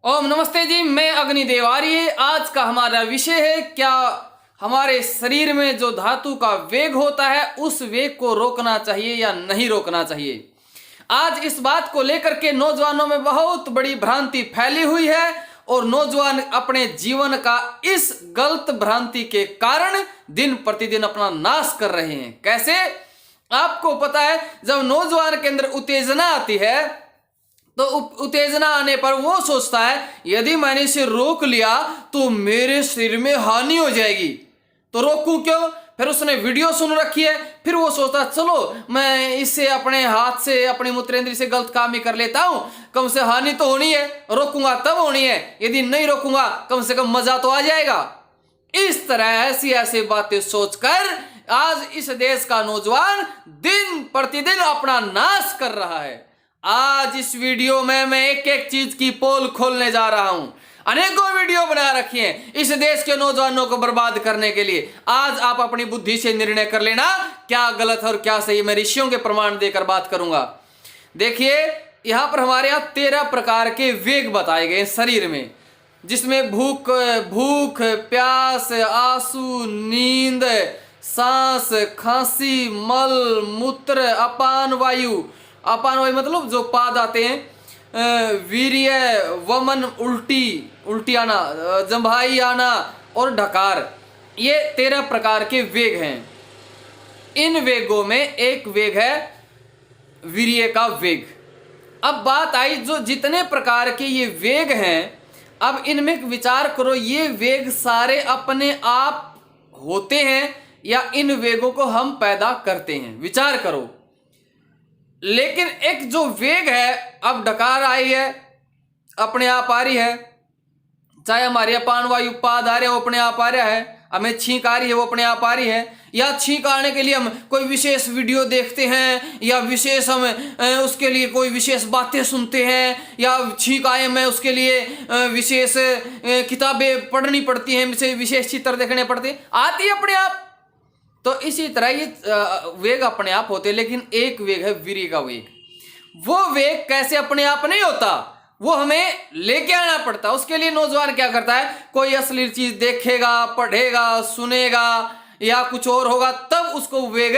ओम नमस्ते जी, मैं अग्निदेव आर्य। आज का हमारा विषय है क्या हमारे शरीर में जो धातु का वेग होता है उस वेग को रोकना चाहिए या नहीं रोकना चाहिए। आज इस बात को लेकर के नौजवानों में बहुत बड़ी भ्रांति फैली हुई है और नौजवान अपने जीवन का इस गलत भ्रांति के कारण दिन प्रतिदिन अपना नाश कर रहे हैं। कैसे? आपको पता है, जब नौजवान के अंदर उत्तेजना आती है तो उत्तेजना आने पर वो सोचता है यदि मैंने इसे रोक लिया तो मेरे शरीर में हानि हो जाएगी, तो रोकूं क्यों। फिर उसने वीडियो सुन रखी है, फिर वो सोचता चलो मैं इससे अपने हाथ से अपनी मूत्रेंद्रिय से गलत काम ही कर लेता हूं, कम से हानि तो होनी है, रोकूंगा तब होनी है, यदि नहीं रोकूंगा कम से कम मजा तो आ जाएगा। इस तरह ऐसी ऐसी बातें सोचकर आज इस देश का नौजवान दिन प्रतिदिन अपना नाश कर रहा है। आज इस वीडियो में मैं एक एक चीज की पोल खोलने जा रहा हूं। अनेकों वीडियो बना रखी हैं इस देश के नौजवानों को बर्बाद करने के लिए। आज आप अपनी बुद्धि से निर्णय कर लेना क्या गलत है और क्या सही। मैं ऋषियों के प्रमाण देकर बात करूंगा। देखिए, यहां पर हमारे यहां 13 प्रकार के वेग बताए गए शरीर में, जिसमें भूख, प्यास, आंसू, नींद, सांस, खांसी, मल मूत्र, अपान वायु मतलब जो पाद आते हैं, वीर्य, वमन, उल्टी आना, जम्भाई आना और ढकार, ये 13 प्रकार के वेग हैं। इन वेगों में एक वेग है वीर्य का वेग। अब बात आई जो जितने प्रकार के ये वेग हैं, अब इनमें विचार करो, ये वेग सारे अपने आप होते हैं या इन वेगों को हम पैदा करते हैं? विचार करो। लेकिन एक जो वेग है, अब डकार आई है अपने आप आ रही है, चाहे हमारे अपान वायु पाद आ रहे वो अपने आप आ रहा है, हमें छींक आ रही है वो अपने आप आ रही है, या छींक आने के लिए हम कोई विशेष वीडियो देखते हैं या विशेष हम उसके लिए कोई विशेष बातें सुनते हैं, या छींक आए में उसके लिए विशेष किताबें पढ़नी पड़ती हैं, विशेष चित्र देखने पड़ते हैं, आती है अपने आप। तो इसी तरह ये वेग अपने आप होते हैं। लेकिन एक वेग है वीर्य का वेग। वो वेग कैसे अपने आप नहीं होता, वो हमें लेके आना पड़ता है। उसके लिए नौजवान क्या करता है, कोई अश्लील चीज देखेगा, पढ़ेगा, सुनेगा या कुछ और होगा, तब उसको वेग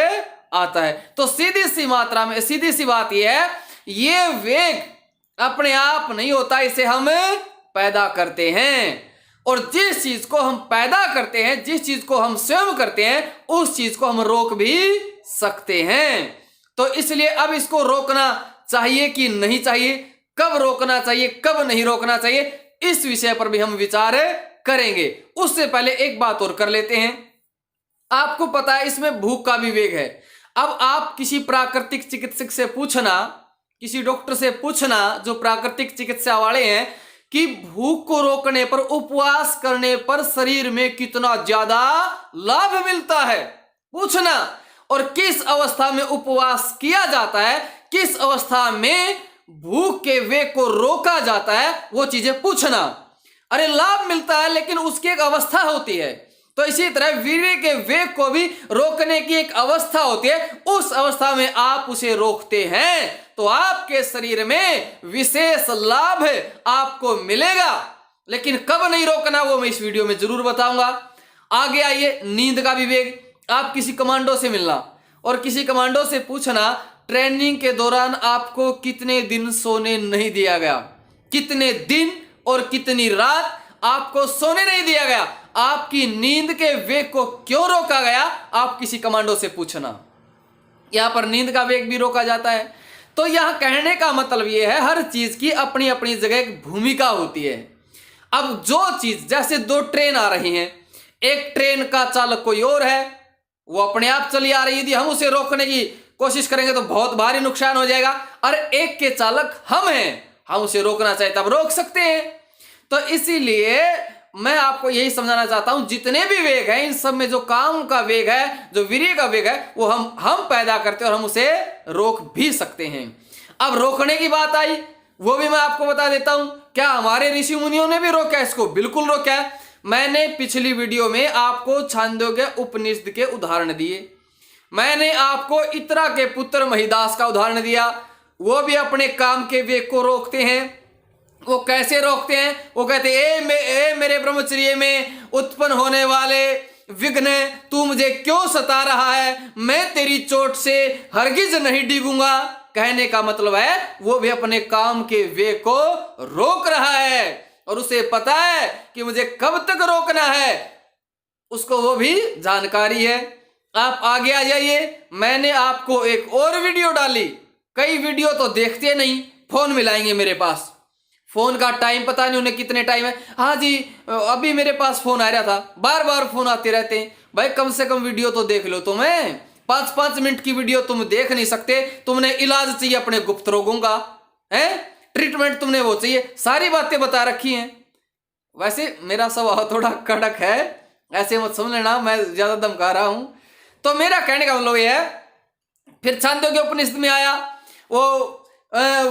आता है। तो सीधी सी बात यह है, ये वेग अपने आप नहीं होता, इसे हम पैदा करते हैं। और जिस चीज को हम पैदा करते हैं, जिस चीज को हम स्वयं करते हैं, उस चीज को हम रोक भी सकते हैं। तो इसलिए अब इसको रोकना चाहिए कि नहीं चाहिए, कब रोकना चाहिए कब नहीं रोकना चाहिए, इस विषय पर भी हम विचार करेंगे। उससे पहले एक बात और कर लेते हैं। आपको पता है इसमें भूख का भी वेग है। अब आप किसी प्राकृतिक चिकित्सक से पूछना, किसी डॉक्टर से पूछना जो प्राकृतिक चिकित्सा वाले हैं, कि भूख को रोकने पर, उपवास करने पर शरीर में कितना ज्यादा लाभ मिलता है, पूछना। और किस अवस्था में उपवास किया जाता है, किस अवस्था में भूख के वेग को रोका जाता है, वो चीजें पूछना। अरे लाभ मिलता है लेकिन उसकी एक अवस्था होती है। तो इसी तरह वीर्य के वेग को भी रोकने की एक अवस्था होती है। उस अवस्था में आप उसे रोकते हैं तो आपके शरीर में विशेष लाभ आपको मिलेगा। लेकिन कब नहीं रोकना वो मैं इस वीडियो में जरूर बताऊंगा। आगे आइए, नींद का भी वेग। आप किसी कमांडो से मिलना और किसी कमांडो से पूछना, ट्रेनिंग के दौरान आपको कितने दिन सोने नहीं दिया गया, कितने दिन और कितनी रात आपको सोने नहीं दिया गया, आपकी नींद के वेग को क्यों रोका गया, आप किसी कमांडो से पूछना। यहां पर नींद का वेग भी रोका जाता है। तो यहां कहने का मतलब यह है, हर चीज की अपनी अपनी जगह एक भूमिका होती है। अब जो चीज, जैसे 2 ट्रेन आ रही हैं, एक ट्रेन का चालक कोई और है, वो अपने आप चली आ रही है, यदि हम उसे रोकने की कोशिश करेंगे तो बहुत भारी नुकसान हो जाएगा। और एक के चालक हम हैं, हम उसे रोकना चाहे तब रोक सकते हैं। तो इसीलिए मैं आपको यही समझाना चाहता हूं, जितने भी वेग हैं इन सब में जो काम का वेग है, जो वीर्य का वेग है, वो हम पैदा करते हैं और हम उसे रोक भी सकते हैं। अब रोकने की बात आई, वो भी मैं आपको बता देता हूं। क्या हमारे ऋषि मुनियों ने भी रोका इसको? बिल्कुल रोका है। मैंने पिछली वीडियो में आपको छांदोग्य उपनिषद के उदाहरण दिए, मैंने आपको इत्रा के पुत्र महिदास का उदाहरण दिया, वो भी अपने काम के वेग को रोकते हैं। वो कैसे रोकते हैं? वो कहते हैं ए मेरे ब्रह्मचर्य में उत्पन्न होने वाले विघ्न, तू मुझे क्यों सता रहा है? मैं तेरी चोट से हरगिज नहीं डिगूंगा। कहने का मतलब है वो भी अपने काम के वेग को रोक रहा है और उसे पता है कि मुझे कब तक रोकना है, उसको वो भी जानकारी है। आप आगे आ जाइए, मैंने आपको एक और वीडियो डाली। कई वीडियो तो देखते नहीं, फोन मिलाएंगे मेरे पास, फोन का टाइम पता नहीं उन्हें कितने टाइम है। हाँ जी, अभी मेरे पास फोन आ रहा था, बार बार फोन आते रहते हैं। भाई कम से कम वीडियो तो देख लो। तुम्हें 5-5 मिनट की वीडियो तुम देख नहीं सकते? तुमने इलाज चाहिए अपने गुप्त रोगों का, है ट्रीटमेंट तुमने वो चाहिए, सारी बातें बता रखी हैं। वैसे मेरा स्वभाव थोड़ा कड़क है, ऐसे मत समझ लेना मैं ज्यादा धमका रहा हूं। तो मेरा कहने का मतलब ये है, फिर छांदोग्य उपनिषद में आया, वो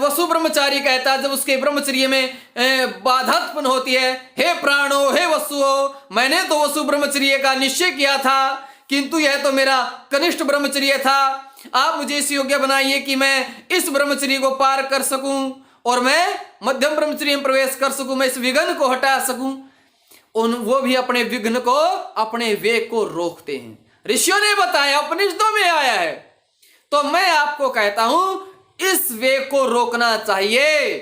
वसु ब्रह्मचारी कहता है जब उसके ब्रह्मचर्य में बाधा उत्पन्न होती है, हे प्राणो हे वसुओ, मैंने तो वसु ब्रह्मचर्य का निश्चय किया था, किंतु यह तो मेरा कनिष्ठ ब्रह्मचर्य था। आप मुझे इस योग्य बनाइए कि मैं इस ब्रह्मचर्य को पार कर सकूं और मैं मध्यम ब्रह्मचर्य में प्रवेश कर सकूं, मैं इस विघ्न को हटा सकूं। वो भी अपने विघ्न को, अपने वेग को रोकते हैं। ऋषियों ने बताया, उपनिषदों में आया है। तो मैं आपको कहता हूं इस वेग को रोकना चाहिए।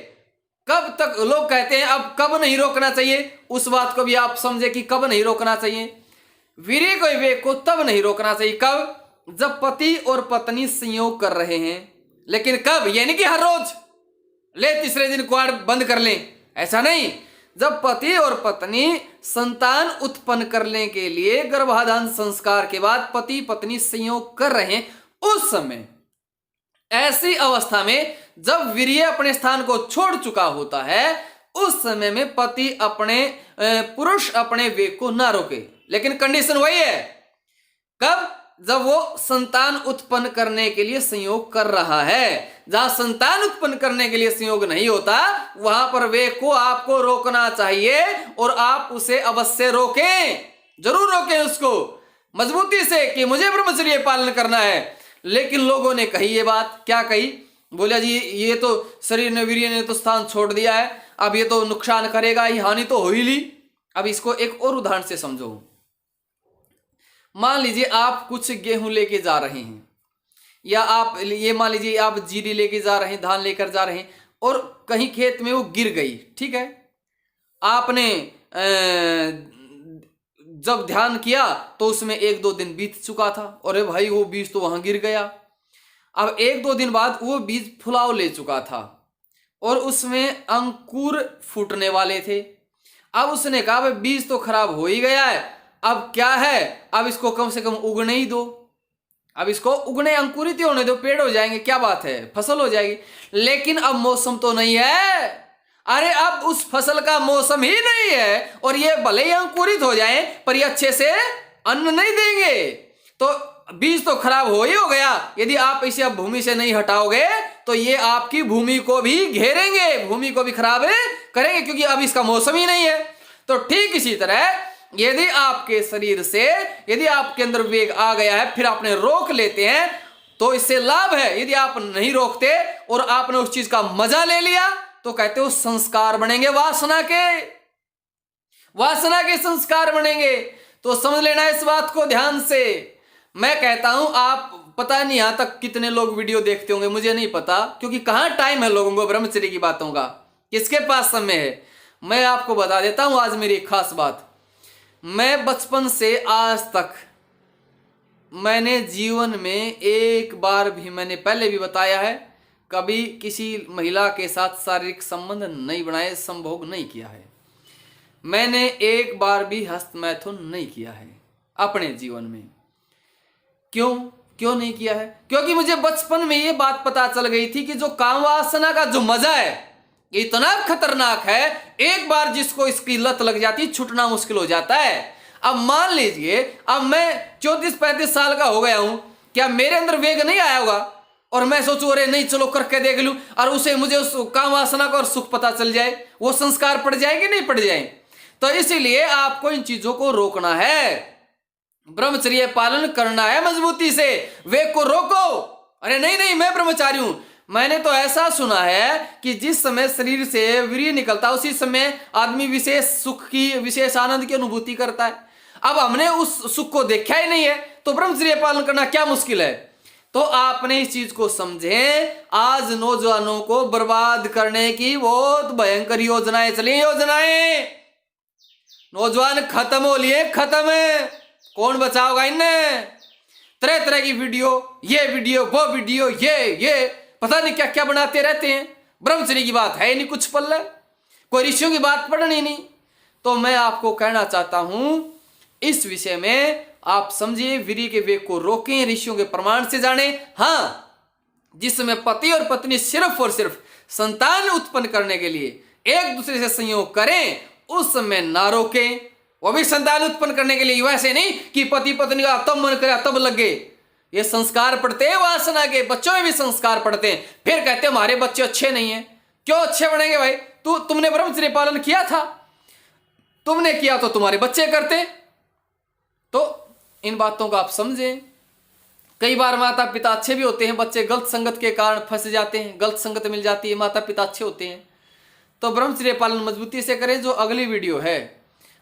कब तक? लोग कहते हैं अब कब नहीं रोकना चाहिए, उस बात को भी आप समझे कि कब नहीं रोकना चाहिए। वीर्य को वेग को तब नहीं रोकना चाहिए, कब? जब पति और पत्नी संयोग कर रहे हैं। लेकिन कब? यानी कि हर रोज ले तीसरे दिन क्वाड बंद कर लें, ऐसा नहीं। जब पति और पत्नी संतान उत्पन्न करने के लिए गर्भाधान संस्कार के बाद पति पत्नी संयोग कर रहे हैं, उस समय, ऐसी अवस्था में जब वीर्य अपने स्थान को छोड़ चुका होता है, उस समय में पति अपने पुरुष अपने वेग को ना रोके। लेकिन कंडीशन वही है, कब? जब वो संतान उत्पन्न करने के लिए संयोग कर रहा है। जहां संतान उत्पन्न करने के लिए संयोग नहीं होता, वहां पर वेग को आपको रोकना चाहिए और आप उसे अवश्य रोकें, जरूर रोकें उसको मजबूती से कि मुझे ब्रह्मचर्य पालन करना है। लेकिन लोगों ने कही ये बात, क्या कही? बोला जी ये तो शरीर ने, वीर्य ने तो स्थान छोड़ दिया है, अब ये तो नुकसान करेगा ही, हानि तो हो ही ली। अब इसको एक और उदाहरण से समझो। मान लीजिए आप कुछ गेहूं लेके जा रहे हैं, या आप ये मान लीजिए आप जीरी लेके जा रहे हैं, धान लेकर जा रहे हैं, और कहीं खेत में वो गिर गई, ठीक है। आपने जब ध्यान किया तो उसमें 1-2 दिन बीत चुका था, अरे भाई वो बीज तो वहां गिर गया। अब 1-2 दिन बाद वो बीज फुलाव ले चुका था और उसमें अंकुर फूटने वाले थे। अब उसने कहा भाई बीज तो खराब हो ही गया है, अब क्या है, अब इसको कम से कम उगने ही दो, अब इसको उगने, अंकुरित होने दो, पेड़ हो जाएंगे, क्या बात है, फसल हो जाएगी। लेकिन अब मौसम तो नहीं है, अरे अब उस फसल का मौसम ही नहीं है, और ये भले ही अंकुरित हो जाए पर ये अच्छे से अन्न नहीं देंगे, तो बीज तो खराब हो ही हो गया। यदि आप इसे अब भूमि से नहीं हटाओगे तो ये आपकी भूमि को भी घेरेंगे, भूमि को भी खराब करेंगे, क्योंकि अब इसका मौसम ही नहीं है। तो ठीक इसी तरह यदि आपके शरीर से, यदि आपके अंदर वेग आ गया है, फिर आपने रोक लेते हैं, तो इससे लाभ है। यदि आप नहीं रोकते और आपने उस चीज का मजा ले लिया, तो कहते हो संस्कार बनेंगे, वासना के संस्कार बनेंगे। तो समझ लेना इस बात को ध्यान से। मैं कहता हूं, आप पता नहीं यहां तक कितने लोग वीडियो देखते होंगे, मुझे नहीं पता, क्योंकि कहां टाइम है लोगों को ब्रह्मचर्य की बातों का, किसके पास समय है। मैं आपको बता देता हूं आज मेरी खास बात। मैं बचपन से आज तक मैंने जीवन में एक बार भी, मैंने पहले भी बताया है, कभी किसी महिला के साथ शारीरिक संबंध नहीं बनाए, संभोग नहीं किया है। मैंने एक बार भी हस्तमैथुन नहीं किया है अपने जीवन में। क्यों नहीं किया है? क्योंकि मुझे बचपन में ये बात पता चल गई थी कि जो काम वासना का जो मजा है ये इतना खतरनाक है, एक बार जिसको इसकी लत लग जाती छूटना मुश्किल हो जाता है। अब मान लीजिए अब मैं 34-35 साल का हो गया हूं, क्या मेरे अंदर वेग नहीं आया होगा और मैं सोचूं अरे नहीं चलो करके देख लूं, और उसे मुझे उस काम वासना का और सुख पता चल जाए, वो संस्कार पड़ जाएंगे नहीं पड़ जाए। तो इसीलिए आपको इन चीजों को रोकना है, ब्रह्मचर्य पालन करना है मजबूती से। वेग को रोको, अरे नहीं मैं ब्रह्मचारी हूं, मैंने तो ऐसा सुना है कि जिस समय शरीर से वीर्य निकलता है उसी समय आदमी विशेष सुख की, विशेष आनंद की अनुभूति करता है। अब हमने उस सुख को देखा ही नहीं है तो ब्रह्मचर्य पालन करना क्या मुश्किल है। तो आपने इस चीज को समझें। आज नौजवानों को बर्बाद करने की बहुत भयंकर योजनाएं चली। योजनाएं, नौजवान खत्म हो लिए, खत्म है। कौन बचाओगा इन्हें? तरह तरह की वीडियो, ये वीडियो, वो वीडियो, ये पता नहीं क्या क्या बनाते रहते हैं। ब्रह्मचर्य की बात है नहीं कुछ पल्ले, कोई ऋषियों की बात पढ़नी नहीं। तो मैं आपको कहना चाहता हूं इस विषय में आप समझिए, वीर्य के वेग को रोकें, ऋषियों के प्रमाण से जाने। हाँ, जिसमें पति और पत्नी सिर्फ और सिर्फ संतान उत्पन्न करने के लिए एक दूसरे से संयोग करें, उस समय ना रोकें। वो भी संतान उत्पन्न करने के लिए, वैसे नहीं कि पति पत्नी का तब मन करे तब लगे। ये संस्कार पड़ते हैं वासना के, बच्चों में भी संस्कार पड़ते हैं। फिर कहते हैं हमारे बच्चे अच्छे नहीं है। क्यों अच्छे बनेंगे भाई? तुमने ब्रह्मचर्य पालन किया था, तुमने किया तो तुम्हारे बच्चे करते। तो इन बातों को आप समझें। कई बार माता पिता अच्छे भी होते हैं, बच्चे गलत संगत के कारण फंस जाते हैं, गलत संगत मिल जाती है, माता पिता अच्छे होते हैं। तो ब्रह्मचर्य पालन मजबूती से करें। जो अगली वीडियो है,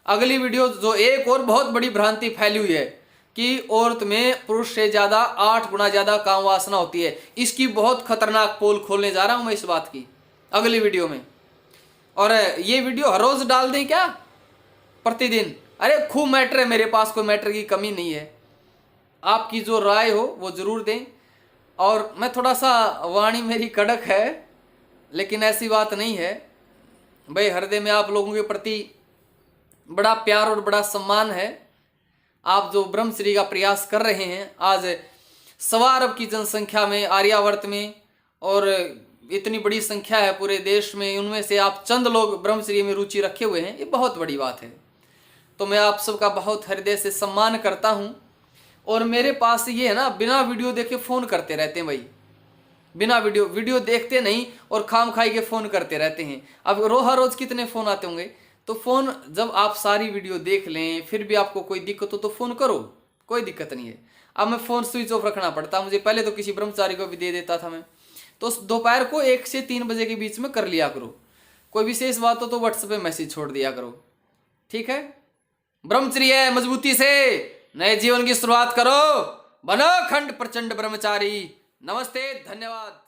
अगली वीडियो जो एक और बहुत बड़ी भ्रांति फैली हुई है कि औरत में पुरुष से ज्यादा 8 गुना ज्यादा काम वासना होती है, इसकी बहुत खतरनाक पोल खोलने जा रहा हूं मैं इस बात की अगली वीडियो में। और ये वीडियो हर रोज डाल दें क्या? प्रतिदिन? अरे खूब मैटर है मेरे पास, कोई मैटर की कमी नहीं है। आपकी जो राय हो वो जरूर दें। और मैं थोड़ा सा, वाणी मेरी कड़क है लेकिन ऐसी बात नहीं है भाई। हृदय में आप लोगों के प्रति बड़ा प्यार और बड़ा सम्मान है। आप जो ब्रह्मचर्य का प्रयास कर रहे हैं, आज 1.25 अरब की जनसंख्या में आर्यावर्त में, और इतनी बड़ी संख्या है पूरे देश में, उनमें से आप चंद लोग ब्रह्मचर्य में रुचि रखे हुए हैं, ये बहुत बड़ी बात है। तो मैं आप सबका बहुत हृदय से सम्मान करता हूं। और मेरे पास ये है ना, बिना वीडियो देखे फ़ोन करते रहते हैं भाई, बिना वीडियो देखते नहीं और खाम खाई के फ़ोन करते रहते हैं। अब हर रोज़ कितने फ़ोन आते होंगे। तो फ़ोन जब आप सारी वीडियो देख लें फिर भी आपको कोई दिक्कत हो तो फ़ोन करो, कोई दिक्कत नहीं है। अब मैं फ़ोन स्विच ऑफ रखना पड़ता मुझे, पहले तो किसी ब्रह्मचारी को भी दे देता था मैं। तो दोपहर को 1 से 3 बजे के बीच में कर लिया करो। कोई विशेष बात हो तो व्हाट्सएप पे मैसेज छोड़ दिया करो, ठीक है। ब्रह्मचर्य मजबूती से नए जीवन की शुरुआत करो। बनो खंड प्रचंड ब्रह्मचारी। नमस्ते, धन्यवाद।